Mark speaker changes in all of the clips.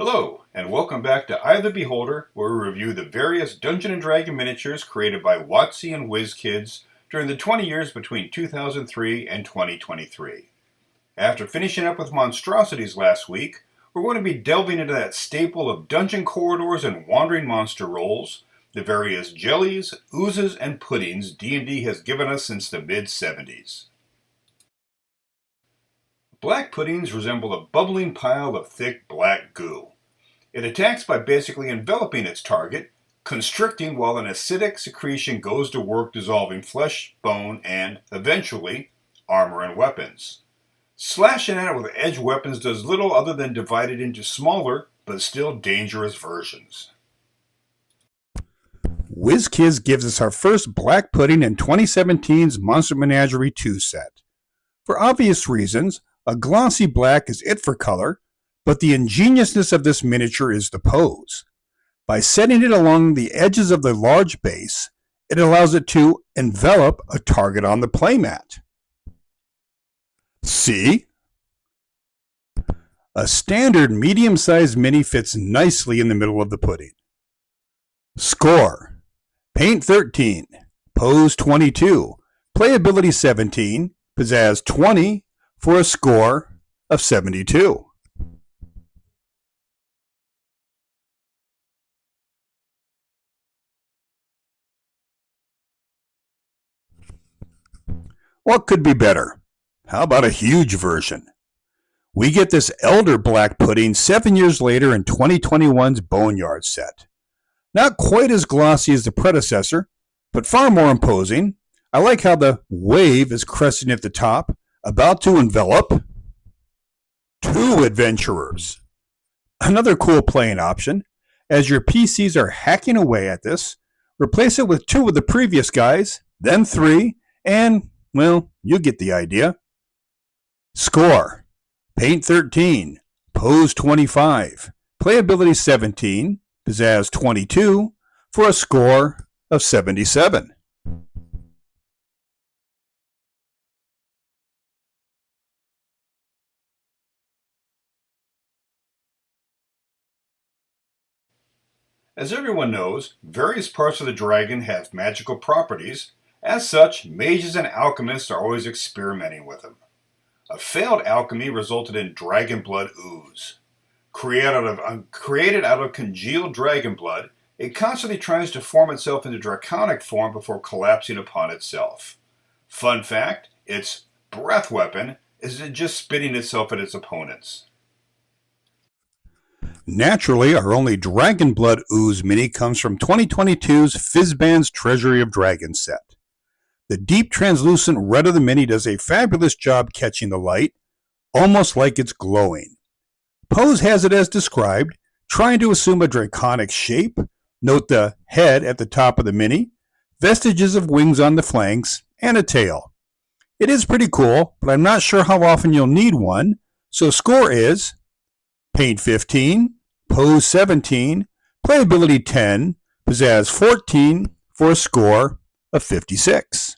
Speaker 1: Hello, and welcome back to Eye of the Beholder, where we review the various Dungeons & Dragons miniatures created by WOTC and WizKids during the 20 years between 2003 and 2023. After finishing up with monstrosities last week, we're going to be delving into that staple of dungeon corridors and wandering monster rolls, the various jellies, oozes, and puddings D&D has given us since the mid-70s. Black puddings resemble a bubbling pile of thick black goo. It attacks by basically enveloping its target, constricting while an acidic secretion goes to work dissolving flesh, bone, and, eventually, armor and weapons. Slashing at it with edged weapons does little other than divide it into smaller, but still dangerous versions.
Speaker 2: WizKids gives us our first black pudding in 2017's Monster Menagerie 2 set. For obvious reasons, a glossy black is it for color, but the ingeniousness of this miniature is the pose. By setting it along the edges of the large base, it allows it to envelop a target on the playmat. See? A standard medium-sized mini fits nicely in the middle of the pudding. Score: Paint 13, Pose 22, Playability 17, Pizzazz 20, for a score of 72. What could be better? How about a huge version? We get this Elder Black Pudding 7 years later in 2021's Boneyard set. Not quite as glossy as the predecessor, but far more imposing. I like how the wave is cresting at the top, about to envelop 2 adventurers. Another cool playing option, as your PCs are hacking away at this, replace it with 2 of the previous guys, then 3, and, well, you get the idea. Score: Paint 13, Pose 25, Playability 17, Pizzazz 22, for a score of 77.
Speaker 1: As everyone knows, various parts of the dragon have magical properties. As such, mages and alchemists are always experimenting with them. A failed alchemy resulted in dragon blood ooze. Created out of congealed dragon blood, it constantly tries to form itself into draconic form before collapsing upon itself. Fun fact, its breath weapon is just spitting itself at its opponents.
Speaker 2: Naturally, our only Dragon Blood Ooze mini comes from 2022's Fizzband's Treasury of Dragons set. The deep translucent red of the mini does a fabulous job catching the light, almost like it's glowing. Pose has it as described, trying to assume a draconic shape. Note the head at the top of the mini, vestiges of wings on the flanks, and a tail. It is pretty cool, but I'm not sure how often you'll need one, so score is Paint 15, Pose 17, Playability 10, Pizzazz 14, for a score of 56.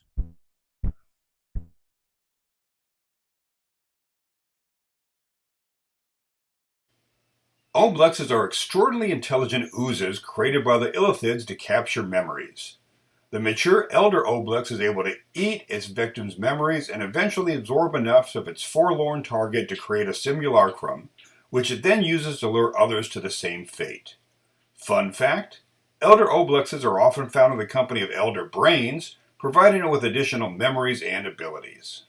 Speaker 1: Oblexes are extraordinarily intelligent oozes created by the illithids to capture memories. The mature elder Oblex is able to eat its victim's memories and eventually absorb enough of its forlorn target to create a simulacrum, which it then uses to lure others to the same fate. Fun fact, elder Oblexes are often found in the company of elder brains, providing it with additional memories and abilities.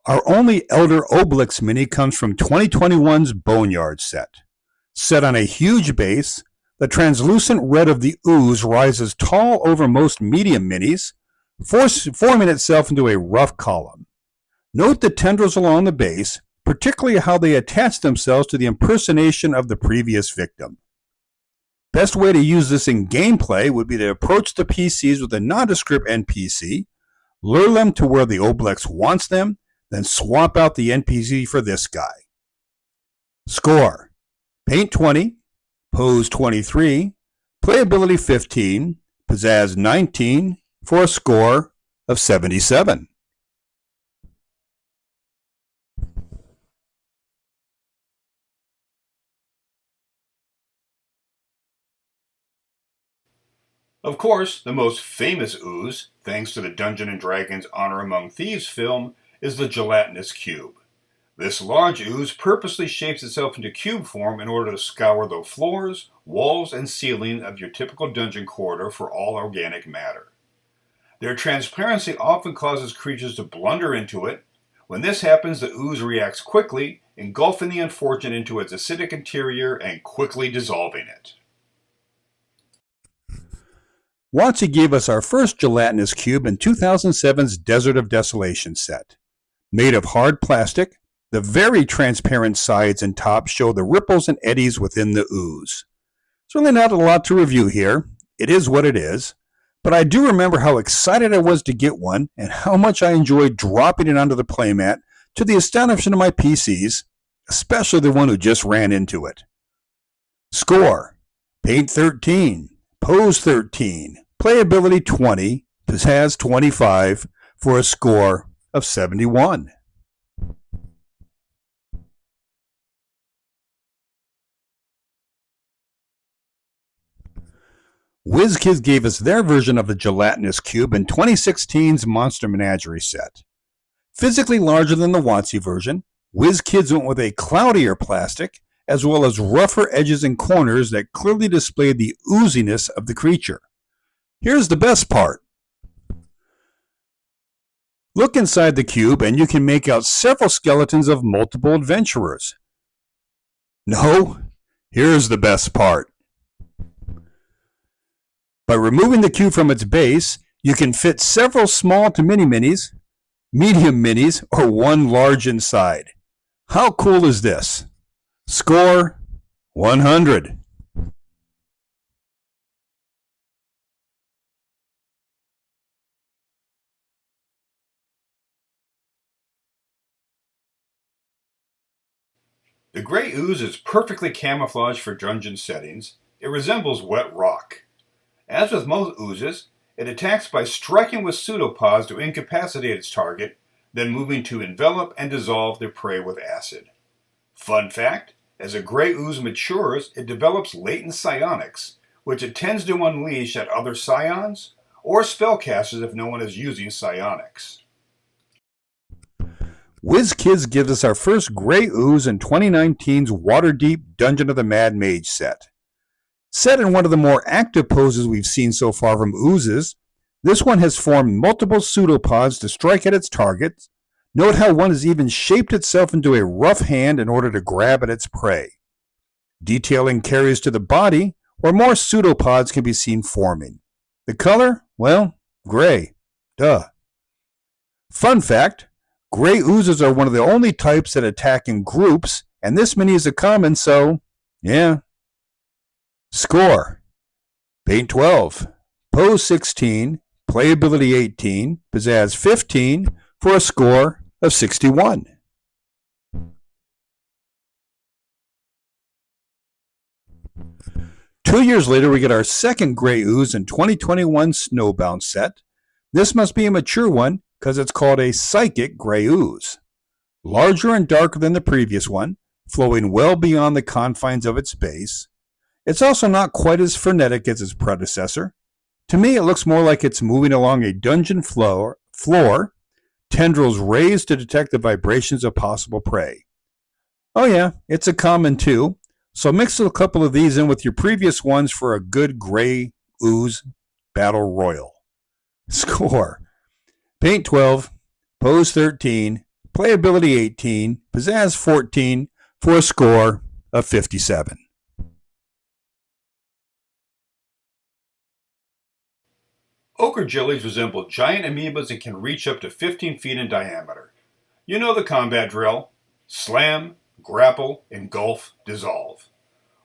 Speaker 2: Our only Elder Obelix mini comes from 2021's Boneyard set. Set on a huge base, the translucent red of the ooze rises tall over most medium minis, forming itself into a rough column. Note the tendrils along the base, particularly how they attach themselves to the impersonation of the previous victim. Best way to use this in gameplay would be to approach the PCs with a nondescript NPC, lure them to where the Oblex wants them, then swap out the NPC for this guy. Score: Paint 20, Pose 23, Playability 15, Pizzazz 19, for a score of 77.
Speaker 1: Of course, the most famous ooze, thanks to the Dungeons and Dragons Honor Among Thieves film, is the gelatinous cube. This large ooze purposely shapes itself into cube form in order to scour the floors, walls, and ceiling of your typical dungeon corridor for all organic matter. Their transparency often causes creatures to blunder into it. When this happens, the ooze reacts quickly, engulfing the unfortunate into its acidic interior and quickly dissolving it.
Speaker 2: WOTC gave us our first gelatinous cube in 2007's Desert of Desolation set. Made of hard plastic, the very transparent sides and top show the ripples and eddies within the ooze. It's really not a lot to review here. It is what it is. But I do remember how excited I was to get one and how much I enjoyed dropping it onto the playmat to the astonishment of my PCs, especially the one who just ran into it. Score: Paint 13, Pose 13, Playability 20, Pizzazz 25, for a score of 71. WizKids gave us their version of the gelatinous cube in 2016's Monster Menagerie set. Physically larger than the WOTC version, WizKids went with a cloudier plastic, as well as rougher edges and corners that clearly displayed the ooziness of the creature. Here's the best part. Look inside the cube and you can make out several skeletons of multiple adventurers. No, here's the best part. By removing the cube from its base, you can fit several small to mini-minis, medium minis, or one large inside. How cool is this? Score: 100.
Speaker 1: The gray ooze is perfectly camouflaged for dungeon settings. It resembles wet rock. As with most oozes, it attacks by striking with pseudopods to incapacitate its target, then moving to envelop and dissolve their prey with acid. Fun fact, as a gray ooze matures, it develops latent psionics, which it tends to unleash at other psions or spellcasters if no one is using psionics.
Speaker 2: WizKids gives us our first gray ooze in 2019's Waterdeep Dungeon of the Mad Mage set. Set in one of the more active poses we've seen so far from oozes, this one has formed multiple pseudopods to strike at its targets. Note how one has even shaped itself into a rough hand in order to grab at its prey. Detailing carries to the body, where more pseudopods can be seen forming. The color? Well, gray. Duh. Fun fact, gray oozes are one of the only types that attack in groups, and this many is a common, so, yeah. Score: Paint 12, Pose 16, Playability 18, Pizzazz 15, for a score of 61. Two years later, we get our second gray ooze in 2021 Snowbound set. This must be a mature one because it's called a Psychic Gray Ooze. Larger and darker than the previous one, flowing well beyond the confines of its base. It's also not quite as frenetic as its predecessor. To me, it looks more like it's moving along a dungeon floor, tendrils raised to detect the vibrations of possible prey. Oh yeah, it's a common too, so mix a couple of these in with your previous ones for a good gray ooze battle royal. Score: Paint 12, Pose 13, Playability 18, Pizzazz 14, for a score of 57.
Speaker 1: Ochre jellies resemble giant amoebas and can reach up to 15 feet in diameter. You know the combat drill: slam, grapple, engulf, dissolve.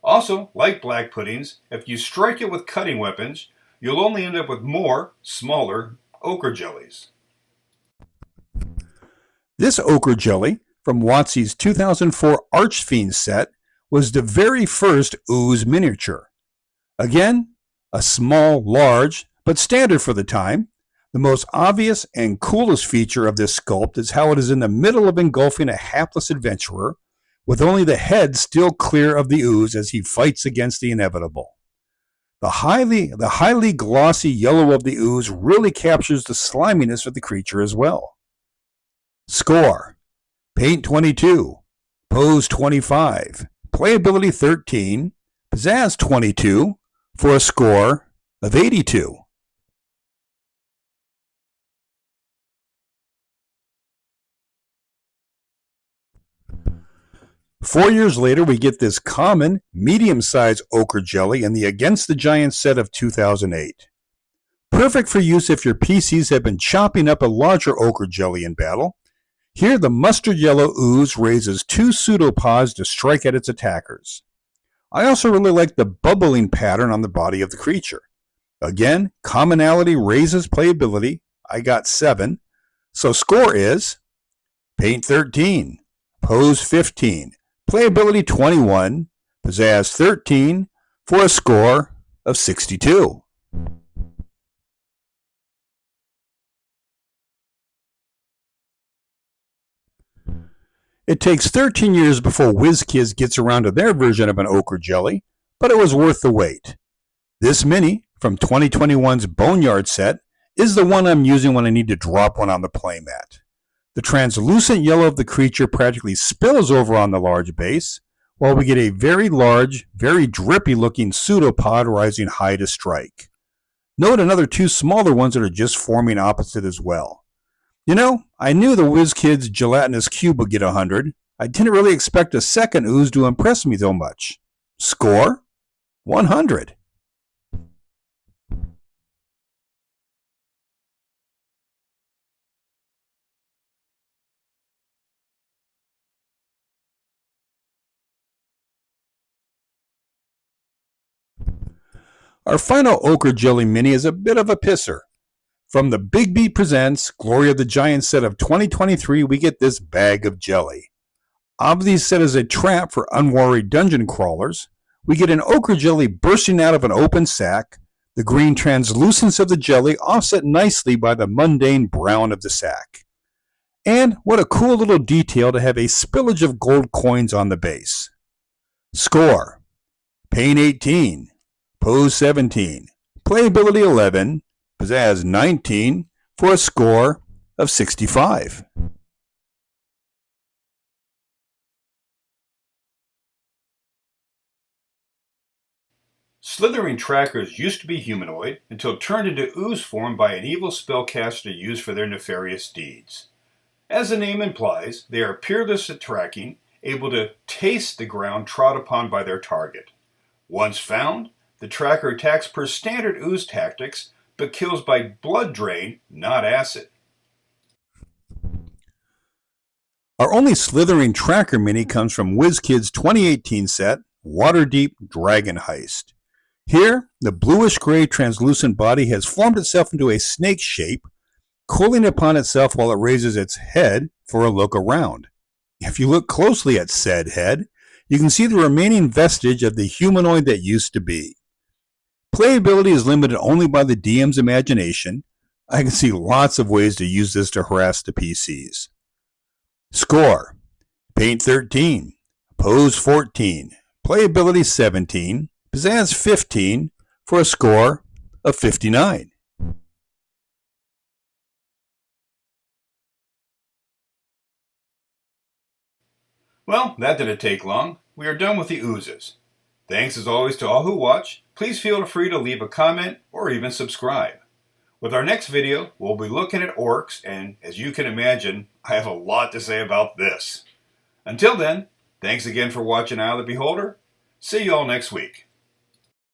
Speaker 1: Also, like black puddings, if you strike it with cutting weapons, you'll only end up with more, smaller, ochre jellies.
Speaker 2: This ochre jelly from WOTC's 2004 Archfiend set was the very first ooze miniature. Again, a small, large, but standard for the time. The most obvious and coolest feature of this sculpt is how it is in the middle of engulfing a hapless adventurer, with only the head still clear of the ooze as he fights against the inevitable. The highly glossy yellow of the ooze really captures the sliminess of the creature as well. Score: Paint 22, Pose 25, Playability 13, Pizzazz 22, for a score of 82. Four years later, we get this common, medium-sized ochre jelly in the Against the Giants set of 2008. Perfect for use if your PCs have been chopping up a larger ochre jelly in battle. Here, the mustard yellow ooze raises two pseudopods to strike at its attackers. I also really like the bubbling pattern on the body of the creature. Again, commonality raises playability. I got 7. So score is Paint 13, Pose 15, Playability 21, Pizzazz 13, for a score of 62. It takes 13 years before WizKids gets around to their version of an ochre jelly, but it was worth the wait. This mini, from 2021's Boneyard set, is the one I'm using when I need to drop one on the playmat. The translucent yellow of the creature practically spills over on the large base, while we get a very large, very drippy looking pseudopod rising high to strike. Note another 2 smaller ones that are just forming opposite as well. You know, I knew the WizKids gelatinous cube would get 100. I didn't really expect a second ooze to impress me so much. Score: 100. Our final ochre jelly mini is a bit of a pisser. From the Big Beat Presents Glory of the Giants set of 2023, we get this bag of jelly. Obviously set as a trap for unworried dungeon crawlers, we get an ochre jelly bursting out of an open sack, the green translucence of the jelly offset nicely by the mundane brown of the sack. And what a cool little detail to have a spillage of gold coins on the base. Score: Paint 18, Pose 17, Playability 11, Pizzazz 19, for a score of 65.
Speaker 1: Slithering trackers used to be humanoid until turned into ooze form by an evil spellcaster used for their nefarious deeds. As the name implies, they are peerless at tracking, able to taste the ground trod upon by their target. Once found, the tracker attacks per standard ooze tactics, but kills by blood drain, not acid.
Speaker 2: Our only slithering tracker mini comes from WizKids' 2018 set, Waterdeep Dragon Heist. Here, the bluish-gray translucent body has formed itself into a snake shape, cooling upon itself while it raises its head for a look around. If you look closely at said head, you can see the remaining vestige of the humanoid that used to be. Playability is limited only by the DM's imagination. I can see lots of ways to use this to harass the PCs. Score: Paint 13, Pose 14, Playability 17, Pizzazz 15, for a score of 59.
Speaker 1: Well, that didn't take long. We are done with the oozes. Thanks as always to all who watch. Please feel free to leave a comment or even subscribe. With our next video, we'll be looking at orcs, and as you can imagine, I have a lot to say about this. Until then, thanks again for watching Eye of the Beholder. See you all next week.